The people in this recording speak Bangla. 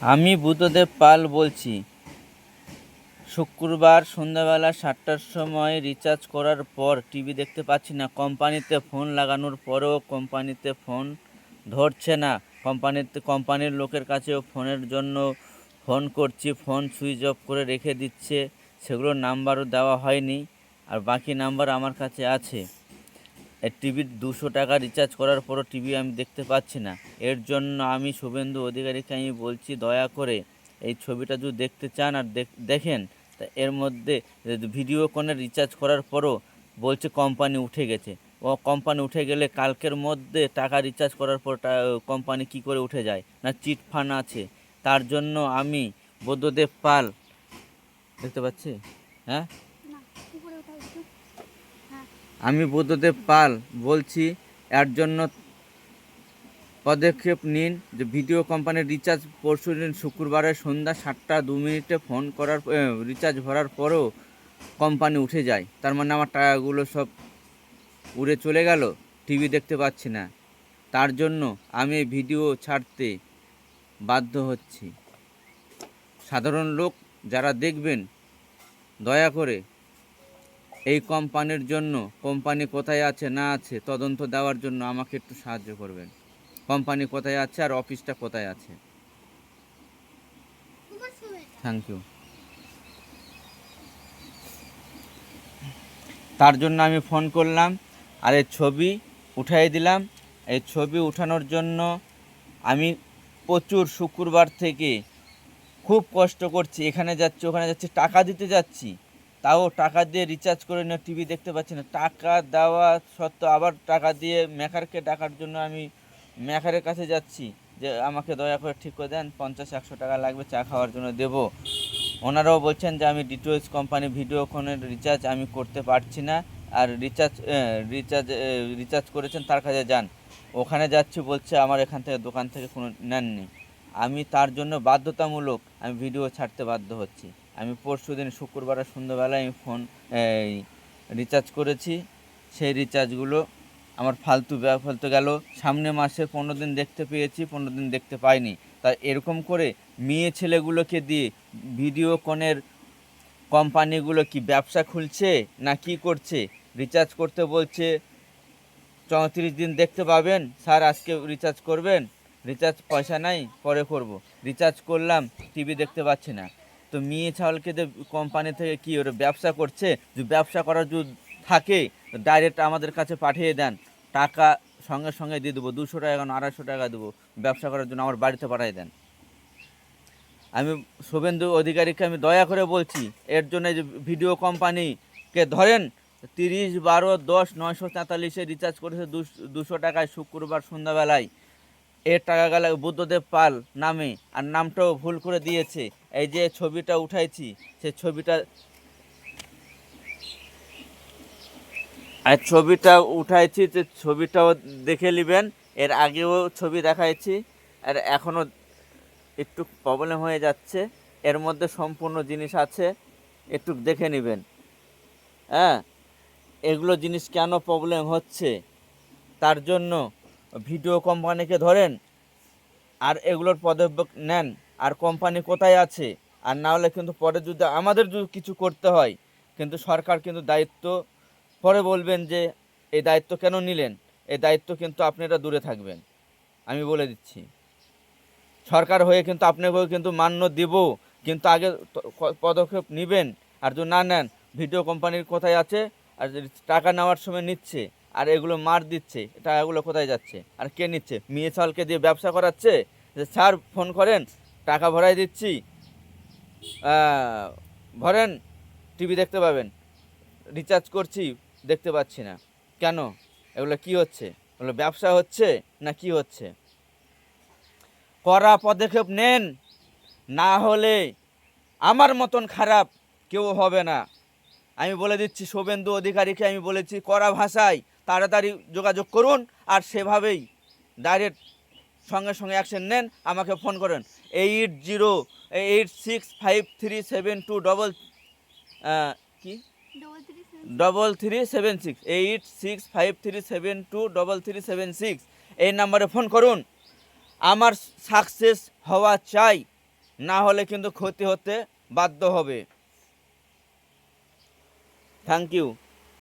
আমি বুদ্ধদেব পাল বলছি। শুক্রবার সন্ধ্যাবেলা 7টার সময় রিচার্জ করার পর টিভি দেখতে পাচ্ছি না। কোম্পানিতে ফোন লাগানোর পরেও কোম্পানিতে ফোন ধরছে না। কোম্পানির লোকের কাছেও ফোনের জন্য ফোন করছি, ফোন সুইচ অফ করে রেখে দিচ্ছে। সেগুলোর নাম্বারও দেওয়া হয়নি, আর বাকি নাম্বার আমার কাছে আছে। টিভির 200 টাকা রিচার্জ করার পরও টিভি আমি দেখতে পাচ্ছি না। এর জন্য আমি শুভেন্দু অধিকারীকে আমি বলছি, দয়া করে এই ছবিটা যদি দেখতে চান আর দেখেন, তা এর মধ্যে ভিডিও কোণে রিচার্জ করার পরও বলছে কোম্পানি উঠে গেছে। ও কোম্পানি উঠে গেলে কালকের মধ্যে টাকা রিচার্জ করার পর কোম্পানি কি করে উঠে যায়? না চিট ফান্ড আছে? তার জন্য আমি বুদ্ধদেব পাল, দেখতে পাচ্ছি, হ্যাঁ, আমি বুদ্ধদেব পাল বলছি, এর জন্য পদক্ষেপ নিন। যে ভিডিও কোম্পানির রিচার্জ পরশুদিন শুক্রবারের সন্ধ্যা 7টা 2 মিনিটে ফোন করার রিচার্জ ভরার পরও কোম্পানি উঠে যায়। তার মানে আমার টাকাগুলো সব উড়ে চলে গেল, টিভি দেখতে পাচ্ছি না। তার জন্য আমি ভিডিও ছাড়তে বাধ্য হচ্ছি। সাধারণ লোক যারা দেখবেন, দয়া করে এই কোম্পানির জন্য, কোম্পানি কোথায় আছে না আছে তদন্ত দেওয়ার জন্য আমাকে একটু সাহায্য করবেন। কোম্পানি কোথায় আছে আর অফিসটা কোথায় আছে। Thank you. তার জন্য আমি ফোন করলাম, আর এই ছবি উঠাই দিলাম। এই ছবি উঠানোর জন্য আমি প্রচুর শুক্রবার থেকে খুব কষ্ট করছি, এখানে যাচ্ছি ওখানে যাচ্ছি, টাকা দিতে যাচ্ছি, তাও টাকা দিয়ে রিচার্জ করে না, টিভি দেখতে পাচ্ছি না। টাকা দেওয়া সত্ত্বেও আবার টাকা দিয়ে মেকারকে ডাকার জন্য আমি মেকারের কাছে যাচ্ছি যে আমাকে দয়া করে ঠিক করে দেন, 50-100 টাকা লাগবে, চা খাওয়ার জন্য দেব। ওনারাও বলছেন যে আমি ডিটিএইচ কোম্পানি ভিডিওকনের রিচার্জ আমি করতে পারছি না, আর রিচার্জ করেছেন তার কাছে যান। ওখানে যাচ্ছি, বলছে আমার এখান থেকে দোকান থেকে কোনো নেননি। আমি তার জন্য বাধ্যতামূলক আমি ভিডিও ছাড়তে বাধ্য হচ্ছি। আমি পরশুদিন শুক্রবারের সন্ধ্যাবেলায় আমি ফোন রিচার্জ করেছি। সেই রিচার্জগুলো আমার ফালতু গেল। সামনে মাসে 15 দিন দেখতে পেয়েছি, 15 দিন দেখতে পাইনি। তা এরকম করে মেয়ে ছেলেগুলোকে দিয়ে ভিডিওকনের কোম্পানিগুলো কি ব্যবসা খুলছে না কি করছে? রিচার্জ করতে বলছে 34 দিন দেখতে পাবেন, স্যার আজকে রিচার্জ করবেন, রিচার্জ পয়সা নাই পরে করব। রিচার্জ করলাম, টিভি দেখতে পাচ্ছি না। তো মেয়ে ছাগলকে যে কোম্পানি থেকে কি ওরা ব্যবসা করছে? যে ব্যবসা করার যদি থাকে ডাইরেক্ট আমাদের কাছে পাঠিয়ে দেন, টাকা সঙ্গে সঙ্গে দিয়ে দেবো। 200 টাকা কেন 250 টাকা দেবো, ব্যবসা করার জন্য আমার বাড়িতে পাঠিয়ে দেন। আমি শুভেন্দু অধিকারীকে আমি দয়া করে বলছি, এর জন্য যে ভিডিও কোম্পানিকে ধরেন। 30-12-10-943 রিচার্জ করেছে 200 টাকায় শুক্রবার সন্ধ্যাবেলায়। এর টাকা গেল বুদ্ধদেব পাল নামে, আর নামটাও ভুল করে দিয়েছে। এই যে ছবিটা উঠাইছি, সে ছবিটা উঠাইছি, যে ছবিটাও দেখে নেবেন। এর আগেও ছবি দেখাইছি, আর এখনও একটু প্রবলেম হয়ে যাচ্ছে। এর মধ্যে সম্পূর্ণ জিনিস আছে, একটু দেখে নেবেন। হ্যাঁ, এগুলো জিনিস কেন প্রবলেম হচ্ছে, তার জন্য ভিডিও কোম্পানিকে ধরেন আর এগুলোর পদক্ষেপ নেন। আর কোম্পানি কোথায় আছে, আর না হলে কিন্তু পরে যদি আমাদের যদি কিছু করতে হয়, কিন্তু সরকার কিন্তু দায়িত্ব পরে বলবেন যে এই দায়িত্ব কেন নিলেন। এই দায়িত্ব কিন্তু আপনারা দূরে থাকবেন, আমি বলে দিচ্ছি। সরকার হয়ে কিন্তু আপনাকেও কিন্তু মান্য দিব, কিন্তু আগে পদক্ষেপ নেবেন। আর যদি না নেন, ভিডিও কোম্পানির কোথায় আছে, আর টাকা নেওয়ার সময় নিচ্ছে আর এগুলো মার দিচ্ছে, টাকাগুলো কোথায় যাচ্ছে আর কে নিচ্ছে? মেয়ে ছালকে দিয়ে ব্যবসা করাচ্ছে যে স্যার ফোন করেন, টাকা ভরাই দিচ্ছি, ভরেন, টিভি দেখতে পাবেন। রিচার্জ করছি, দেখতে পাচ্ছি না কেন? এগুলো কি হচ্ছে? এগুলো ব্যবসা হচ্ছে না কি হচ্ছে? কড়া পদক্ষেপ নেন, না হলে আমার মতন খারাপ কেউ হবে না। আমি বলে দিচ্ছি, শুভেন্দু অধিকারীকে আমি বলেছি কড়া ভাষায় তাড়াতাড়ি যোগাযোগ করুন, আর সেভাবেই ডাইরেক্ট সঙ্গে সঙ্গে অ্যাকশন নেন। আমাকে ফোন করেন 80865372 কি 3376, 865372 3376, এই নাম্বারে ফোন করুন। আমার সাকসেস হওয়া চাই, না হলে কিন্তু ক্ষতি হতে বাধ্য হবে। Thank you.